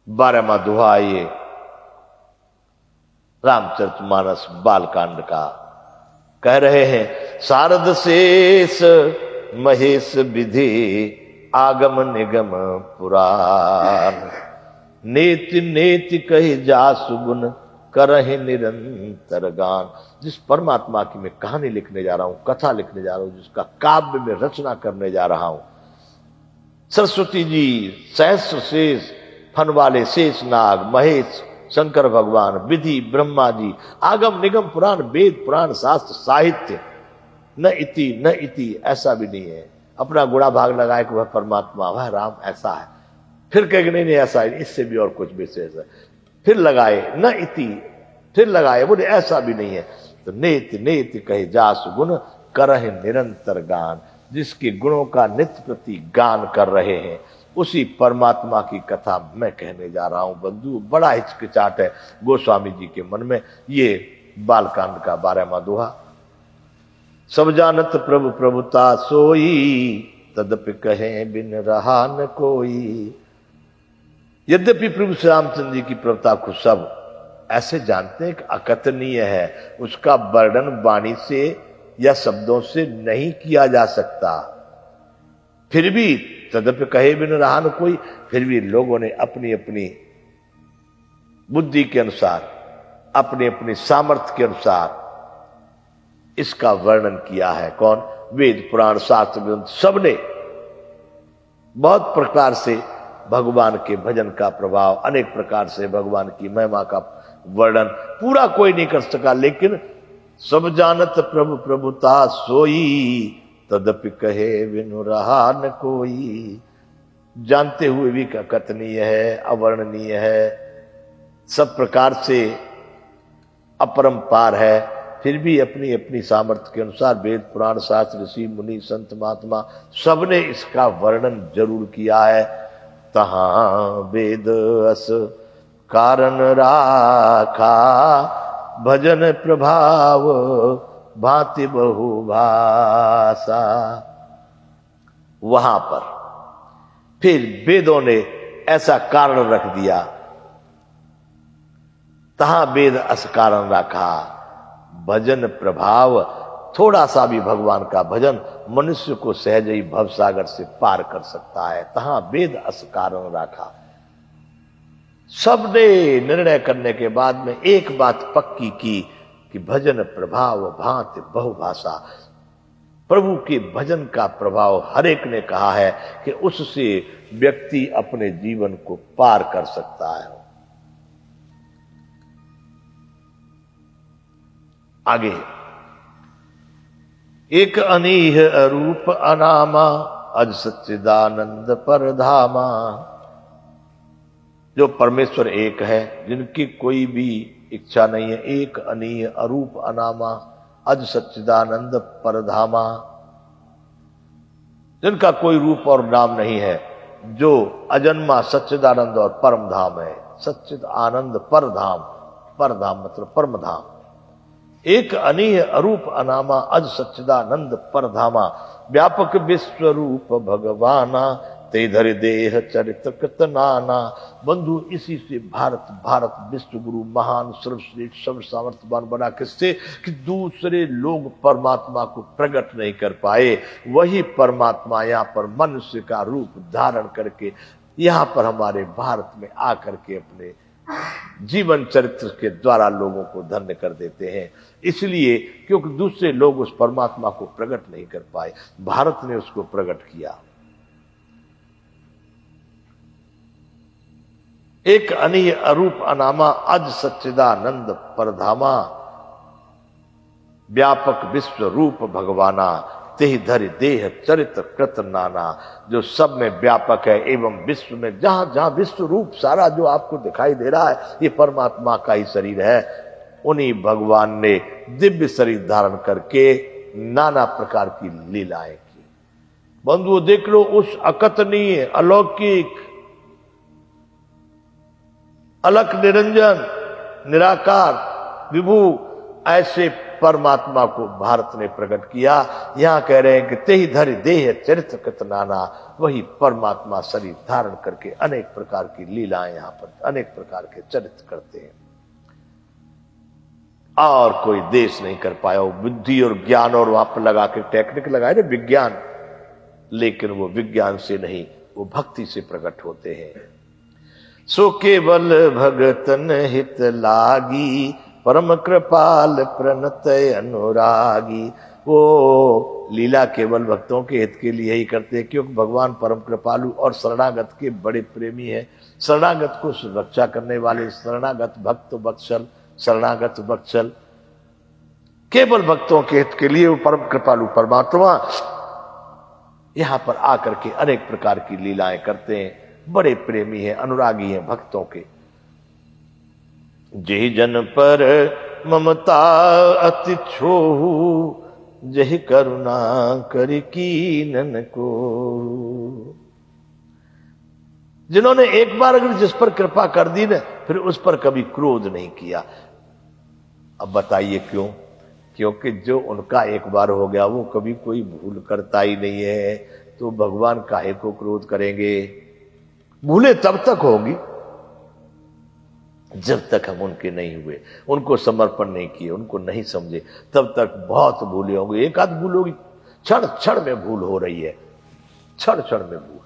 12वां दोहा ये रामचरितमानस बालकांड का कह रहे हैं। शारद शेष महेश विधि आगम निगम पुराण, नेति नेति कही जा सुगुन करहि निरंतर गान। जिस परमात्मा की मैं कहानी लिखने जा रहा हूं, कथा लिखने जा रहा हूं, जिसका काव्य में रचना करने जा रहा हूं, सरस्वती जी, सहस्र शेष फन वाले शेष नाग, महेश शंकर भगवान, विधि ब्रह्मा जी, आगम निगम पुराण, वेद पुराण शास्त्र साहित्य, न इति ऐसा भी नहीं है। अपना गुणा भाग लगाए कि वह परमात्मा, वह राम ऐसा है, फिर कहेंगे नहीं ऐसा है, इससे भी और कुछ विशेष है, फिर लगाए न इति, फिर लगाए, बोले ऐसा भी नहीं है। तो नेति नेति कहे जास गुण करहि निरंतर गान, जिसके गुणों का नित्य प्रति गान कर रहे हैं, उसी परमात्मा की कथा मैं कहने जा रहा हूं बंधु। बड़ा हिचकिचाट है गोस्वामी जी के मन में। ये बालकांड का 12वां दोहा। सब जानत प्रभु प्रभुता सोई, तदपि कहे बिन रहा न कोई। यद्यपि प्रभु श्री रामचंद्र जी की प्रभुता को सब ऐसे जानते हैं कि अकथनीय है, उसका वर्णन वाणी से या शब्दों से नहीं किया जा सकता, फिर भी तदपि कहे बिन रहा न कोई, फिर भी लोगों ने अपनी अपनी बुद्धि के अनुसार, अपनी अपनी सामर्थ्य के अनुसार इसका वर्णन किया है। कौन? वेद पुराण शास्त्र ग्रंथ सबने बहुत प्रकार से भगवान के भजन का प्रभाव, अनेक प्रकार से भगवान की महिमा का वर्णन पूरा कोई नहीं कर सका, लेकिन सब जानत प्रभु प्रभुता सोई, तदपि कहे बिनु रहा न कोई। जानते हुए भी कथनीय है, अवर्णनीय है, सब प्रकार से अपरंपार है, फिर भी अपनी अपनी सामर्थ्य के अनुसार वेद पुराण शास्त्र ऋषि मुनि संत महात्मा सबने इसका वर्णन जरूर किया है। तहां वेद अस कारण राखा, भजन प्रभाव भांति बहुभाषा। वहां पर फिर वेदों ने ऐसा कारण रख दिया, तहां वेद अस कारण रखा, भजन प्रभाव, थोड़ा सा भी भगवान का भजन मनुष्य को सहज ही भवसागर से पार कर सकता है। तहां वेद अस कारण रखा। सबने निर्णय करने के बाद में एक बात पक्की की कि भजन प्रभाव भांति बहुभाषा, प्रभु के भजन का प्रभाव हर एक ने कहा है कि उससे व्यक्ति अपने जीवन को पार कर सकता है। आगे, एक अनीह अरूप अनामा, अज सच्चिदानंद परधामा। जो परमेश्वर एक है, जिनकी कोई भी इच्छा नहीं है, एक अनीह अरूप अनामा, अज सच्चिदानंद परधामा, जिनका कोई रूप और नाम नहीं है, जो अजन्मा सच्चिदानंद और परम धाम है। सच्चिद आनंद परधाम, परधाम मतलब परम धाम। एक अनीह अरूप अनामा, अज सच्चिदानंद परधामा, व्यापक विश्व रूप भगवाना, ते धरि देह चरित्र कृत नाना। बंधु, इसी से भारत विश्व गुरु महान सर्वश्रेष्ठ सर्व सामर्थ्यवान बना, किससे? कि दूसरे लोग परमात्मा को प्रकट नहीं कर पाए, वही परमात्मा यहाँ पर मनुष्य का रूप धारण करके यहाँ पर हमारे भारत में आकर के अपने जीवन चरित्र के द्वारा लोगों को धन्य कर देते हैं। इसलिए क्योंकि दूसरे लोग उस परमात्मा को प्रकट नहीं कर पाए, भारत ने उसको प्रकट किया। एक अनीह अरूप अनामा, अज सच्चिदानंद परधामा, व्यापक विश्व रूप भगवाना, तेहि धरि देह चरित्र कृत नाना। जो सब में व्यापक है एवं विश्व में जहां जहां विश्व रूप सारा जो आपको दिखाई दे रहा है, ये परमात्मा का ही शरीर है। उन्हीं भगवान ने दिव्य शरीर धारण करके नाना प्रकार की लीलाएं की। बंधुओं, देख लो उस अकथनीय अलौकिक अलख निरंजन निराकार विभु ऐसे परमात्मा को भारत ने प्रकट किया। यहां कह रहे हैं कि तेहि धरि देह चरित्र कृत नाना, वही परमात्मा शरीर धारण करके अनेक प्रकार की लीलाएं यहां पर अनेक प्रकार के चरित्र करते हैं, और कोई देश नहीं कर पाया। वो बुद्धि और ज्ञान और वहां पर लगा के टेक्निक लगाए ना विज्ञान, लेकिन वो विज्ञान से नहीं, वो भक्ति से प्रकट होते हैं। सो केवल भगतन हित लागी, परम कृपाल प्रणत अनुरागी। वो लीला केवल भक्तों के हित के लिए ही करते हैं, क्योंकि भगवान परम कृपालु और शरणागत के बड़े प्रेमी हैं। शरणागत को रक्षा करने वाले शरणागत भक्त वत्सल, शरणागत वत्सल केवल भक्तों के हित के लिए वो परम कृपालु परमात्मा यहां पर आकर के अनेक प्रकार की लीलाएं करते हैं। बड़े प्रेमी हैं, अनुरागी हैं भक्तों के। जेहि जन पर ममता अति छोहू, जहि करुणा करि कीनन को। जिन्होंने एक बार अगर जिस पर कृपा कर दी ना, फिर उस पर कभी क्रोध नहीं किया। अब बताइए क्यों? क्योंकि जो उनका एक बार हो गया वो कभी कोई भूल करता ही नहीं है, तो भगवान काहे को क्रोध करेंगे? भूले तब तक होगी जब तक हम उनके नहीं हुए, उनको समर्पण नहीं किए, उनको नहीं समझे, तब तक बहुत भूले होंगे। एक आध भूल होगी, क्षण क्षण में भूल हो रही है, क्षण क्षण में भूल।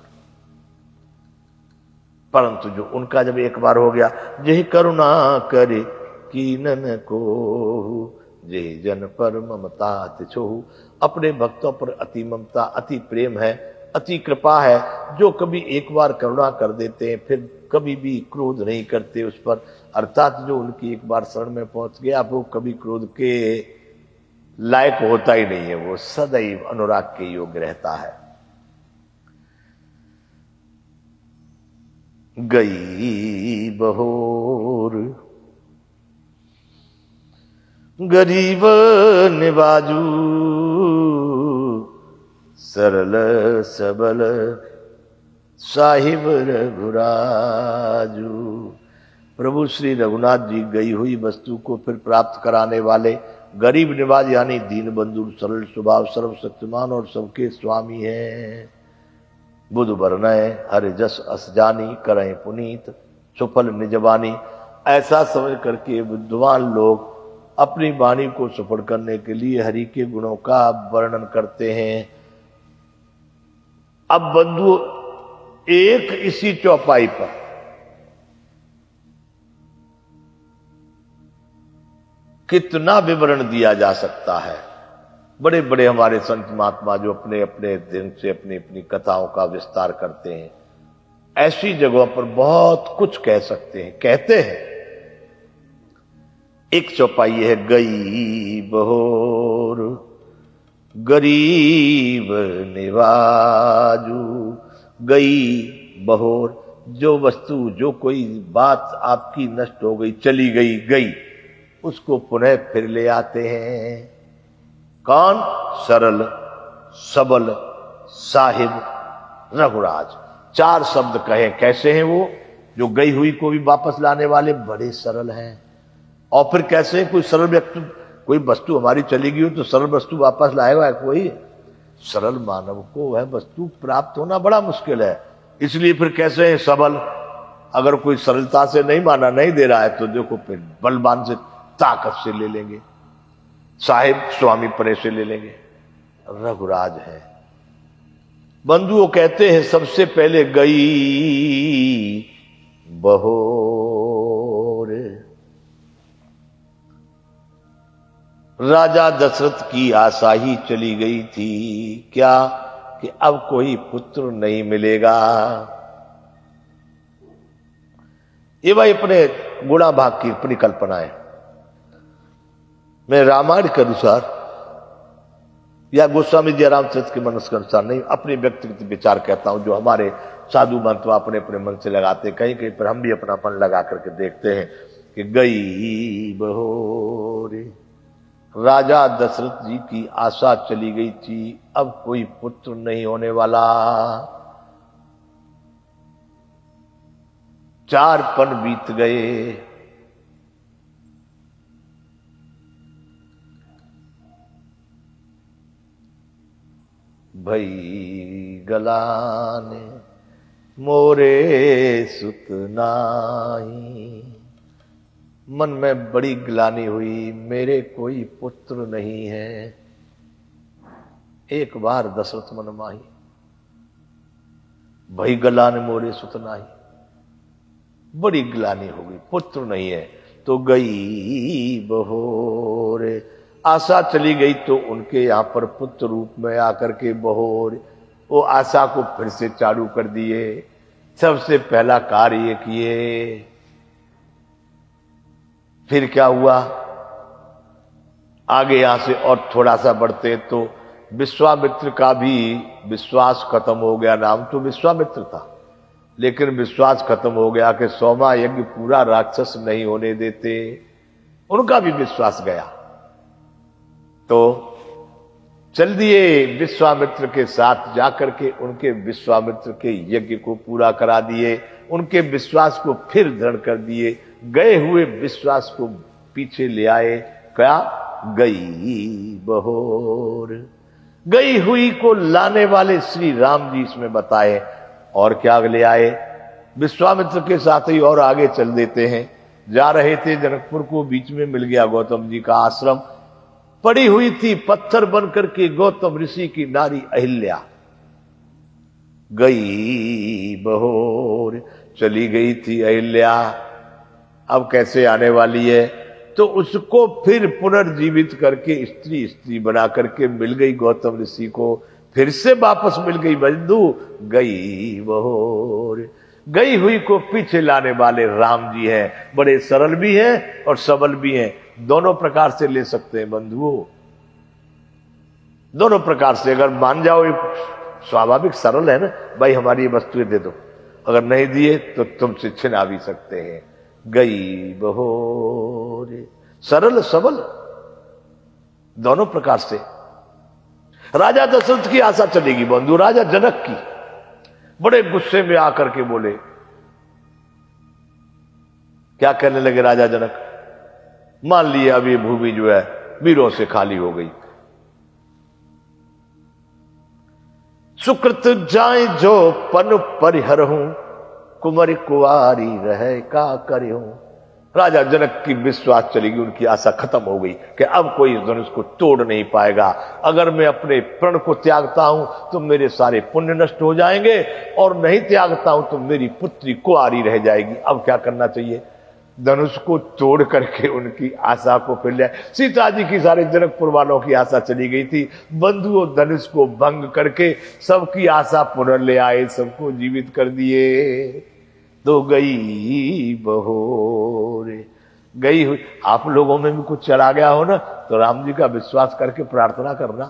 परंतु जो उनका जब एक बार हो गया, यही करुणा करे कीनन को, जे जन पर ममता अति छोहू। अपने भक्तों पर अति ममता, अति प्रेम है, अति कृपा है, जो कभी एक बार करुणा कर देते हैं, फिर कभी भी क्रोध नहीं करते उस पर। अर्थात जो उनकी एक बार शरण में पहुंच गया, वो कभी क्रोध के लायक होता ही नहीं है, वो सदैव अनुराग के योग्य रहता है। गई बहोर गरीब निवाजू, सरल सबल साहिब रघुराजू। प्रभु श्री रघुनाथ जी गई हुई वस्तु को फिर प्राप्त कराने वाले गरीब निवाज यानी दीन बंधु, सरल स्वभाव, सर्वशक्तिमान और सबके स्वामी हैं। बुध बरनय हरि जस अस जानी, करें पुनीत सुफल निजवानी। ऐसा समझ करके विद्वान लोग अपनी वाणी को सफल करने के लिए हरि के गुणों का वर्णन करते हैं। अब बंधु एक इसी चौपाई पर कितना विवरण दिया जा सकता है। बड़े बड़े हमारे संत महात्मा जो अपने अपने दिन से अपनी अपनी कथाओं का विस्तार करते हैं, ऐसी जगहों पर बहुत कुछ कह सकते हैं, कहते हैं। एक चौपाई है, गई बहोर गरीब निवाजू। गई बहोर, जो वस्तु, जो कोई बात आपकी नष्ट हो गई, चली गई, गई, उसको पुनः फिर ले आते हैं। कौन? सरल सबल साहिब रघुराज। चार शब्द कहे, कैसे हैं वो? जो गई हुई को भी वापस लाने वाले बड़े सरल हैं। और फिर कैसे? कोई सरल व्यक्ति, कोई वस्तु हमारी चली गई हो तो सरल वस्तु वापस लाएगा कोई? सरल मानव को वह वस्तु प्राप्त होना बड़ा मुश्किल है। इसलिए फिर कैसे हैं? सबल। अगर कोई सरलता से नहीं माना, नहीं दे रहा है, तो देखो फिर बलवान से, ताकत से ले लेंगे। साहिब स्वामी परे से ले लेंगे। रघुराज है। बंधुओं कहते हैं सबसे पहले गई बहोर। राजा दशरथ की आशा ही चली गई थी। क्या? कि अब कोई पुत्र नहीं मिलेगा। ये भाई अपने गुणा भाग की अपनी कल्पना है। मैं रामायण के अनुसार या गोस्वामी जी रामचरित के मनुष्य के अनुसार नहीं, अपने व्यक्तिगत विचार कहता हूं, जो हमारे साधु मंत्र अपने अपने मन से लगाते। कहीं कहीं पर हम भी अपना मन लगा करके देखते हैं कि गई बहोरे, राजा दशरथ जी की आशा चली गई थी, अब कोई पुत्र नहीं होने वाला। 4 पन बीत गए। भई गलाने मोरे सुत नाही। मन में बड़ी ग्लानि हुई, मेरे कोई पुत्र नहीं है। एक बार दशरथ मन माही, भई गलाने मोरे सुत नाही, बड़ी ग्लानि हो गई, पुत्र नहीं है। तो गई बहोर, आशा चली गई तो उनके यहां पर पुत्र रूप में आकर के बहोर वो आशा को फिर से चालू कर दिए। सबसे पहला कार्य ये किए। फिर क्या हुआ, आगे यहां से और थोड़ा सा बढ़ते तो विश्वामित्र का भी विश्वास खत्म हो गया। नाम तो विश्वामित्र था, लेकिन विश्वास खत्म हो गया कि 100वां यज्ञ पूरा राक्षस नहीं होने देते, उनका भी विश्वास गया। तो चल दिए विश्वामित्र के साथ, जाकर के उनके विश्वामित्र के यज्ञ को पूरा करा दिए, उनके विश्वास को फिर दृढ़ कर दिए, गए हुए विश्वास को पीछे ले आए। क्या, गई बहोर, गई हुई को लाने वाले श्री राम जी इसमें बताए। और क्या ले आए, विश्वामित्र के साथ ही और आगे चल देते हैं। जा रहे थे जनकपुर को, बीच में मिल गया गौतम जी का आश्रम। पड़ी हुई थी पत्थर बनकर के गौतम ऋषि की नारी अहिल्या। गई बहोर, चली गई थी अहिल्या, अब कैसे आने वाली है। तो उसको फिर पुनर्जीवित करके स्त्री बना करके मिल गई गौतम ऋषि को, फिर से वापस मिल गई बंधु। गई बहोर, गई हुई को पीछे लाने वाले राम जी हैं। बड़े सरल भी हैं और सबल भी हैं, दोनों प्रकार से ले सकते हैं बंधुओं, दोनों प्रकार से। अगर मान जाओ ये स्वाभाविक सरल है ना, भाई हमारी ये वस्तुएं दे दो, अगर नहीं दिए तो तुमसे छिना भी सकते हैं। गई बहोर, सरल सबल दोनों प्रकार से। राजा दशरथ की आशा चलेगी बंधु, राजा जनक की। बड़े गुस्से में आकर के बोले, क्या कहने लगे राजा जनक, मान लिया अब ये भूमि जो है वीरों से खाली हो गई। सुकृत जाए जो पन परिहर हूं, कुंवर कुआरी रहे का करे हूं। राजा जनक की विश्वास चलेगी, उनकी आशा खत्म हो गई कि अब कोई धनुष को तोड़ नहीं पाएगा। अगर मैं अपने प्रण को त्यागता हूं तो मेरे सारे पुण्य नष्ट हो जाएंगे, और नहीं त्यागता हूं तो मेरी पुत्री कुंवारी रह जाएगी। अब क्या करना चाहिए, धनुष को तोड़ करके उनकी आशा को फिर ले। सीता जी की सारे जनकपुर वालों की आशा चली गई थी, बंधुओं धनुष को भंग करके सबकी आशा पुनः ले आए, सबको जीवित कर दिए। तो गई बहोर, गई हुई। आप लोगों में भी कुछ चला गया हो ना, तो राम जी का विश्वास करके प्रार्थना करना।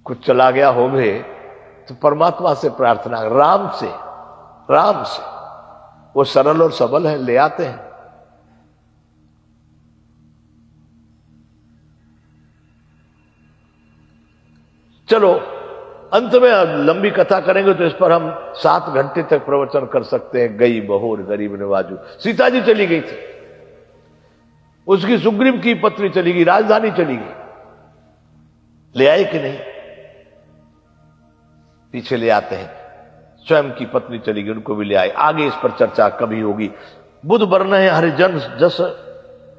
कुछ चला गया हो भी तो परमात्मा से प्रार्थना, राम से, राम से। वो सरल और सबल है, ले आते हैं। चलो अंत में लंबी कथा करेंगे तो इस पर हम 7 घंटे तक प्रवचन कर सकते हैं। गई बहोर गरीब नवाजू, सीता जी चली गई थी, उसकी सुग्रीव की पत्नी चली गई, राजधानी चली गई, ले आए कि नहीं, पीछे ले आते हैं। स्वयं की पत्नी चली गई, उनको भी ले आए। आगे इस पर चर्चा कभी होगी। बुध वर्ण है हरिजन जस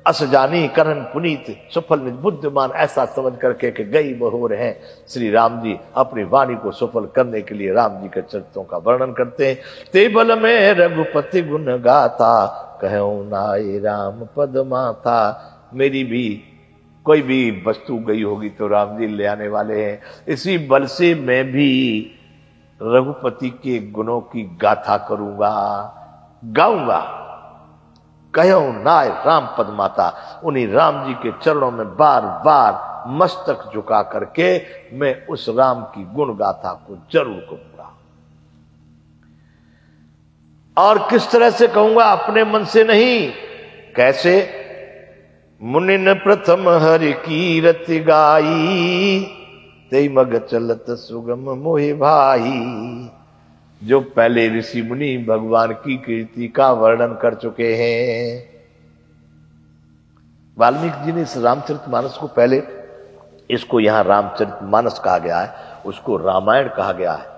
अस जानी, करण पुनीत सफल निज बुद्धिमान, ऐसा समझ करके कि गई बहोर हैं श्री राम जी अपनी वाणी को सफल करने के लिए राम जी के चरित्रों का वर्णन करते हैं। ते बल में रघुपति गुण गाथा, कहूं नाई राम पद माथा। मेरी भी कोई भी वस्तु गई होगी तो राम जी ले आने वाले हैं। इसी बल से मैं भी रघुपति के गुणों की गाथा करूंगा, गाऊंगा। कहो नाय राम पद माता, उन्हीं राम जी के चरणों में बार बार मस्तक झुका करके मैं उस राम की गुण गाथा को जरूर कहूंगा। और किस तरह से कहूंगा, अपने मन से नहीं। कैसे, मुनिन प्रथम हरि कीरत गाई, ते मग चलत सुगम मोहि भाई। जो पहले ऋषि मुनि भगवान की कीर्ति का वर्णन कर चुके हैं। वाल्मीकि जी ने इस रामचरितमानस को पहले इसको यहां रामचरितमानस कहा गया है, उसको रामायण कहा गया है।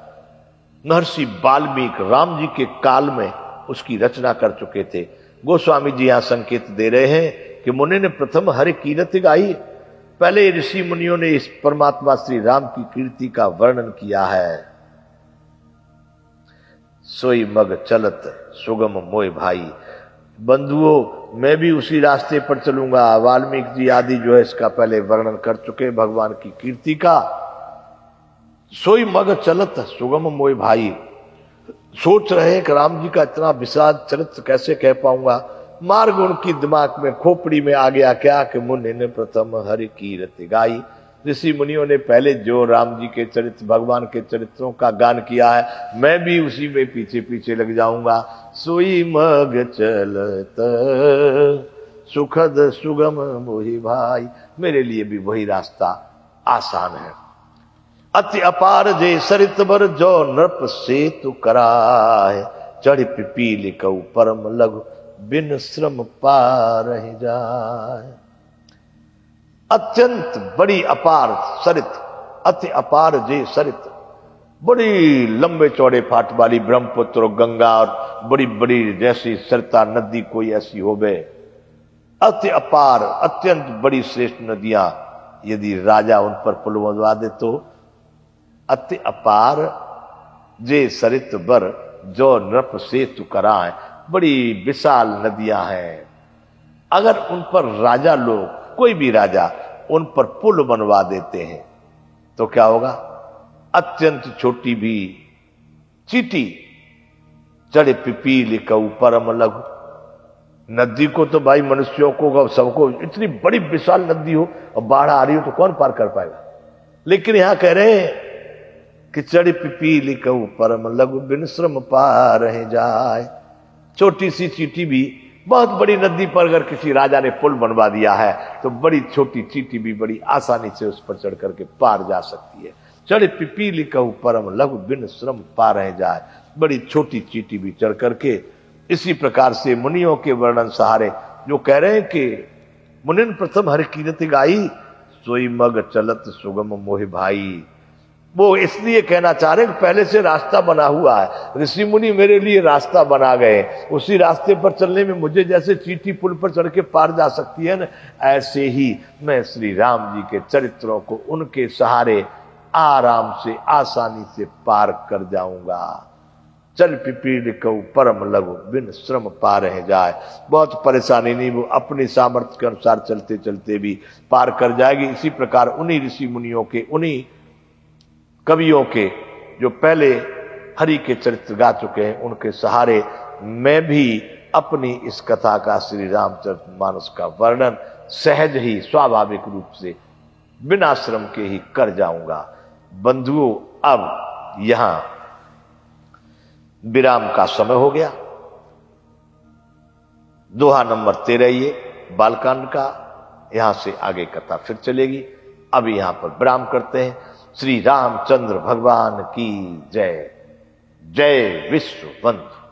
महर्षि वाल्मीकि राम जी के काल में उसकी रचना कर चुके थे। गोस्वामी जी यहां संकेत दे रहे हैं कि मुनि ने प्रथम हरि कीर्ति गाई। पहले ऋषि मुनियों ने इस परमात्मा श्री राम की कीर्ति का वर्णन किया है। सोई मग चलत सुगम मोय भाई। बंधुओं, मैं भी उसी रास्ते पर चलूंगा। वाल्मीकि जी आदि जो है इसका पहले वर्णन कर चुके भगवान की कीर्ति का। सोई मग चलत सुगम मोय भाई। सोच रहे हैं कि राम जी का इतना विशाल चरित्र कैसे कह पाऊंगा। मार्ग उनकी दिमाग में खोपड़ी में आ गया क्या कि मुनि ने प्रथम हरि कीर्ति गाई। ऋषि मुनियों ने पहले जो राम जी के चरित्र, भगवान के चरित्रों का गान किया है, मैं भी उसी में पीछे पीछे लग जाऊंगा। सोई मग चलत सुखद सुगम मोहि भाई। मेरे लिए भी वही रास्ता आसान है। अति अपार जे सरित बर जो नृप सेतु कराय। चढ़ पिपीलि कऊ परम लघु बिन श्रम पार जाए। अत्यंत बड़ी अपार सरित, अति अपार जे सरित, बड़ी लंबे चौड़े फाट वाली ब्रह्मपुत्र गंगा और बड़ी बड़ी जैसी सरिता नदी कोई ऐसी हो गए। अति अपार अत्यंत बड़ी श्रेष्ठ नदियां यदि राजा उन पर पुल बनवा दे तो अति अपार जे सरित बर जो नृप सेतु कराए। बड़ी विशाल नदियां हैं। अगर उन पर राजा लोग, कोई भी राजा उन पर पुल बनवा देते हैं तो क्या होगा। अत्यंत छोटी भी चीटी चढ़े पिपीलि कऊ परम लघु। नदी को तो भाई मनुष्यों को सबको, इतनी बड़ी विशाल नदी हो और बाढ़ आ रही हो तो कौन पार कर पाएगा। लेकिन यहां कह रहे हैं कि चढ़ पिपीलि कऊ परम लघु बिन श्रम पार जाए। छोटी सी चीटी भी, बहुत बड़ी नदी पर अगर किसी राजा ने पुल बनवा दिया है तो बड़ी छोटी चीटी भी बड़ी आसानी से उस पर चढ़ करके पार जा सकती है। चढ़ पिपीलि कहू परम लघु बिन श्रम पार जाए। बड़ी छोटी चीटी भी चढ़ करके, इसी प्रकार से मुनियों के वर्णन सहारे जो कह रहे हैं कि मुनिन प्रथम हरि कीर्ति गाई। सोई मग चलत सुगम मोहि भाई। वो इसलिए कहना चाह रहे हैं कि पहले से रास्ता बना हुआ है। ऋषि मुनि मेरे लिए रास्ता बना गए। उसी रास्ते पर चलने में मुझे जैसे चीटी पुल पर चढ़ के पार जा सकती है ना, ऐसे ही मैं श्री राम जी के चरित्रों को उनके सहारे आराम से आसानी से पार कर जाऊंगा। चल पिपीलि कऊ परम लघु बिन श्रम पार जाए। बहुत परेशानी नहीं, वो अपनी सामर्थ्य के अनुसार चलते चलते भी पार कर जाएगी। इसी प्रकार उन्हीं ऋषि मुनियों के, उन्हीं कवियों के जो पहले हरि के चरित्र गा चुके हैं, उनके सहारे मैं भी अपनी इस कथा का, श्री रामचरितमानस का वर्णन सहज ही स्वाभाविक रूप से बिना श्रम के ही कर जाऊंगा। बंधुओं, अब यहां विराम का समय हो गया। दोहा नंबर 13 ये बालकांड का। यहां से आगे कथा फिर चलेगी। अभी यहां पर विराम करते हैं। श्री रामचंद्र भगवान की जय। जय विश्व बंधु।